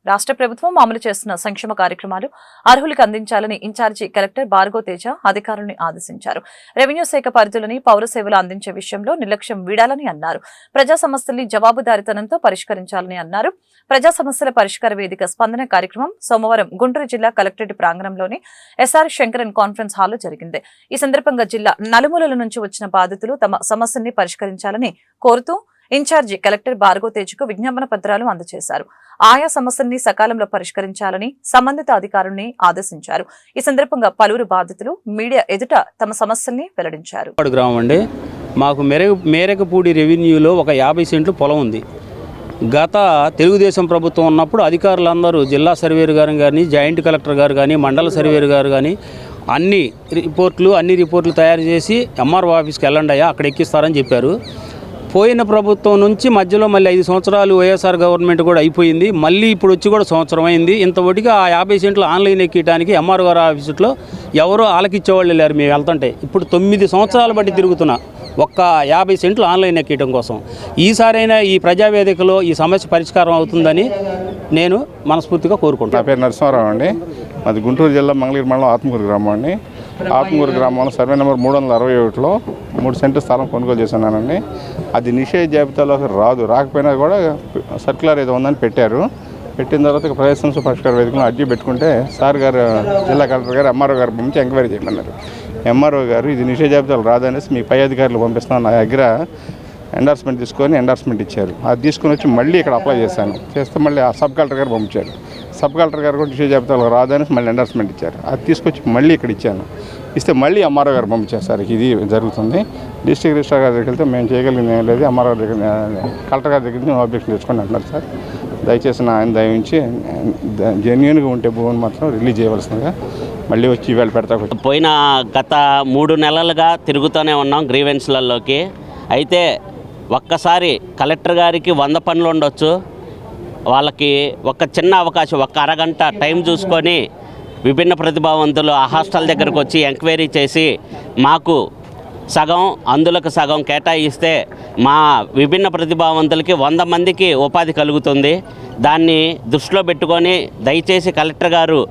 రాష్ట్ర ప్రభుత్వం అమలు చేస్తున్న సంక్షేమ కార్యక్రమాలు అర్హులకు అందించాలని ఇన్ఛార్జి కలెక్టర్ భార్గవ తేజ అధికారులను ఆదేశించారు. రెవెన్యూ శాఖ పరిధిలోని పౌర సేవలు అందించే విషయంలో నిర్లక్ష్యం వీడాలని అన్నారు. ప్రజా సమస్యల్ని జవాబుదారీతనంతో పరిష్కరించాలని అన్నారు. ప్రజా సమస్యల పరిష్కార వేదిక స్పందన కార్యక్రమం సోమవారం గుంటూరు జిల్లా కలెక్టరేట్ ప్రాంగణంలోని ఎస్ఆర్ శంకరన్ కాన్ఫరెన్స్ హాల్లో జరిగింది. ఈ సందర్భంగా జిల్లా నలుమూలల నుంచి వచ్చిన బాధితులు తమ సమస్యల్ని పరిష్కరించాలని కోరుతూ ఇన్ఛార్జి కలెక్టర్ భార్గవ తేజకు విజ్ఞాపన పత్రాలు అందజేశారు. ఆయా సమస్యల్ని సకాలంలో పరిష్కరించాలని సంబంధిత అధికారుల్ని ఆదేశించారు. ఈ సందర్భంగా పలువురు బాధితులు మీడియా ఎదుట తమ సమస్యల్ని వెల్లడించారు. మాకు మేరకపూడి రెవెన్యూలో ఒక 50 సెంట్లు పొలం ఉంది. గత తెలుగుదేశం ప్రభుత్వం ఉన్నప్పుడు అధికారులందరూ జిల్లా సర్వేరు గారు కానీ, జాయింట్ కలెక్టర్ గారు కానీ, మండల సర్వేరు గారు కానీ అన్ని రిపోర్ట్లు తయారు చేసి ఎంఆర్ఓ ఆఫీస్కి వెళ్ళండి అక్కడ ఎక్కిస్తారని చెప్పారు. పోయిన ప్రభుత్వం నుంచి మధ్యలో మళ్ళీ 5 సంవత్సరాలు వైఎస్ఆర్ గవర్నమెంట్ కూడా అయిపోయింది. మళ్ళీ ఇప్పుడు వచ్చి కూడా సంవత్సరం అయింది. ఇంతవరకు ఆ 50 సెంట్లు ఆన్లైన్ ఎక్కడానికి ఎంఆర్ఓ గారి ఆఫీసులో ఎవరో ఆలకిచ్చేవాళ్ళు లేరు. మేము వెళ్తుంటే ఇప్పుడు 9 సంవత్సరాలు బట్టి తిరుగుతున్నా ఒక్క 50 సెంట్లు ఆన్లైన్ ఎక్కడం కోసం. ఈసారైనా ఈ ప్రజావేదికలో ఈ సమస్య పరిష్కారం అవుతుందని నేను మనస్ఫూర్తిగా కోరుకుంటాను. నా పేరు నరసింహారావు అండి. అది గుంటూరు జిల్లా మంగళగిరి మండలం ఆత్మకూరు గ్రామం అండి. ఆత్మకూరు గ్రామంలో సర్వే నెంబర్ 361లో 3 సెంట్లు స్థలం కొనుగోలు చేస్తున్నానండి. అది నిషేధ జాబితాలోకి రాకపోయినా కూడా సర్క్యులర్ ఏదో ఉందని పెట్టారు. పెట్టిన తర్వాత ప్రజా సమస్య పరిష్కార వేదికలో అర్జీ పెట్టుకుంటే సార్ గారు జిల్లా కలెక్టర్ గారు ఎంఆర్ఓ గారు పంపించి ఎంక్వైరీ చేయమన్నారు. ఎంఆర్ఓ గారు ఇది నిషేధ జాబితాలు రాదనేసి మీ పై అధికారులు పంపిస్తున్నాను నా దగ్గర ఎండార్స్మెంట్ తీసుకొని ఎండార్స్మెంట్ ఇచ్చారు. అది తీసుకొని వచ్చి మళ్ళీ ఇక్కడ అప్లై చేస్తే మళ్ళీ ఆ సబ్ కలెక్టర్ గారు పంపించారు. సబ్ కలెక్టర్ గారు కూడా నిషేధ జాబితాలు రాదనేసి మళ్ళీ ఎండార్స్మెంట్ ఇచ్చారు. అది తీసుకొచ్చి మళ్ళీ ఇక్కడ ఇచ్చాను. ఇస్తే మళ్ళీ ఎంఆర్ఓ గారు పంపించారు. సార్ ఇది జరుగుతుంది. డిస్ట్రిక్ట్ రిజిస్ట్రార్ గారి దగ్గరికి వెళ్తే మేము చేయగలిగింది ఏం లేదు, ఎంఆర్ఓ దగ్గర కలెక్టర్ గారి దగ్గర నుంచి ఆబ్జెక్షన్ తెచ్చుకొని అంటున్నారు. సార్ దయచేసి ఆయన దయించి జెన్యూన్గా ఉంటే భూమిని మాత్రం రిలీజ్ చేయవలసిందిగా మళ్ళీ వచ్చి ఇవాళ పెడతా. పోయిన గత 3 నెలలుగా తిరుగుతూనే ఉన్నాం గ్రీవెన్స్లలోకి. అయితే ఒక్కసారి కలెక్టర్ గారికి 100 పనులు ఉండొచ్చు. వాళ్ళకి ఒక చిన్న అవకాశం, ఒక అరగంట టైం చూసుకొని విభిన్న ప్రతిభావంతులు ఆ హాస్టల్ దగ్గరకు వచ్చి ఎంక్వైరీ చేసి మాకు సగం అందులకు సగం కేటాయిస్తే మా విభిన్న ప్రతిభావంతులకి 100 మందికి ఉపాధి కలుగుతుంది. దాన్ని దృష్టిలో పెట్టుకొని దయచేసి కలెక్టర్ గారు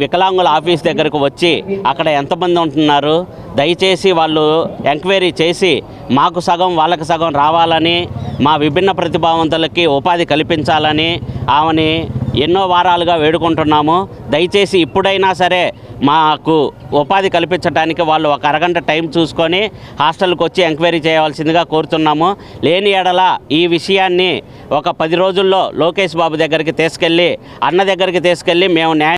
వికలాంగుల ఆఫీస్ దగ్గరకు వచ్చి అక్కడ ఎంతమంది ఉంటున్నారు దయచేసి వాళ్ళు ఎంక్వైరీ చేసి మాకు సగం వాళ్ళకి సగం రావాలని, మా విభిన్న ప్రతిభావంతులకి ఉపాధి కల్పించాలని ఆమెని ఎన్నో వారాలుగా వేడుకుంటున్నాము. దయచేసి ఇప్పుడైనా సరే మాకు ఉపాధి కల్పించడానికి వాళ్ళు ఒక అరగంట టైం చూసుకొని హాస్టల్కి వచ్చి ఎంక్వైరీ చేయవలసిందిగా కోరుతున్నాము. లేని ఎడల ఈ విషయాన్ని ఒక 10 రోజుల్లో లోకేష్ బాబు దగ్గరికి తీసుకెళ్ళి అన్న దగ్గరికి తీసుకెళ్ళి మేము